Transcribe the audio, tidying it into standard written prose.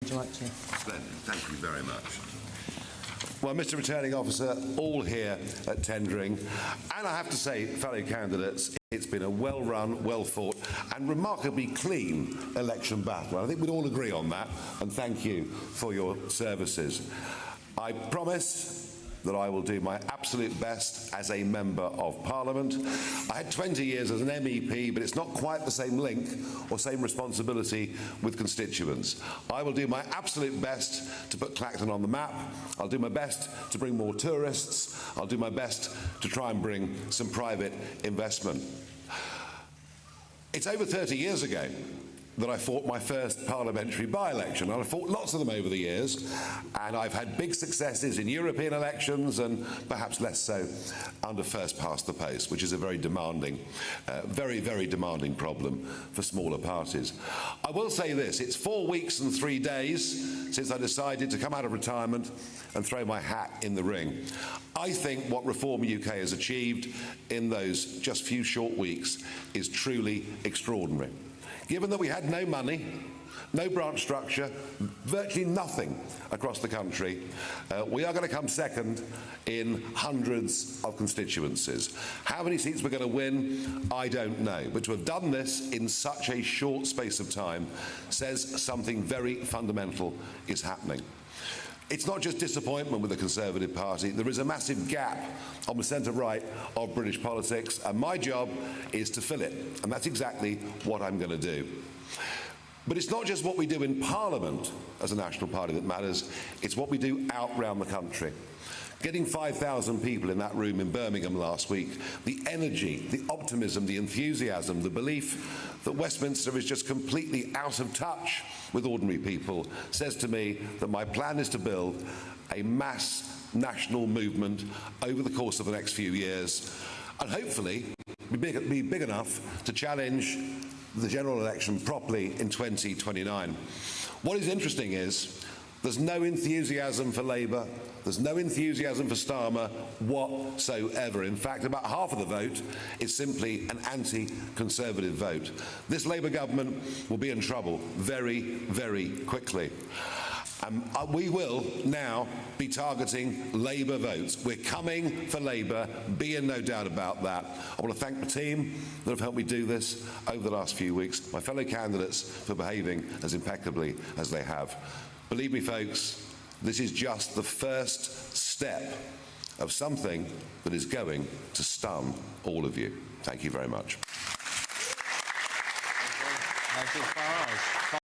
would you like to? Splendid. Thank you very much. Well, Mr. Returning Officer, all here at tendering, and I have to say, fellow candidates, it's been a well-run, well-fought and remarkably clean election battle. I think we'd all agree on that, and thank you for your services. I promise that I will do my absolute best as a Member of Parliament. I had 20 years as an MEP, but it's not quite the same link or same responsibility with constituents. I will do my absolute best to put Clacton on the map. I'll do my best to bring more tourists. I'll do my best to try and bring some private investment. It's over 30 years ago that I fought my first parliamentary by-election, and I fought lots of them over the years, and I've had big successes in European elections and perhaps less so under first past the post, which is a very demanding, very demanding problem for smaller parties. I will say this, it's 4 weeks and 3 days since I decided to come out of retirement and throw my hat in the ring. I think what Reform UK has achieved in those just few short weeks is truly extraordinary. Given that we had no money, no branch structure, virtually nothing across the country, we are going to come second in hundreds of constituencies. How many seats we're going to win, I don't know. But to have done this in such a short space of time says something very fundamental is happening. It's not just disappointment with the Conservative Party. There is a massive gap on the centre-right of British politics, and my job is to fill it. And that's exactly what I'm going to do. But it's not just what we do in Parliament as a national party that matters, it's what we do out round the country. Getting 5,000 people in that room in Birmingham last week, the energy, the optimism, the enthusiasm, the belief that Westminster is just completely out of touch with ordinary people says to me that my plan is to build a mass national movement over the course of the next few years and hopefully be big enough to challenge the general election properly in 2029. What is interesting is there's no enthusiasm for Labour, there's no enthusiasm for Starmer whatsoever. In fact, about half of the vote is simply an anti-Conservative vote. This Labour government will be in trouble very quickly. We will now be targeting Labour votes. We're coming for Labour, be in no doubt about that. I want to thank the team that have helped me do this over the last few weeks, my fellow candidates for behaving as impeccably as they have. Believe me, folks, this is just the first step of something that is going to stun all of you. Thank you very much. Nigel Farage.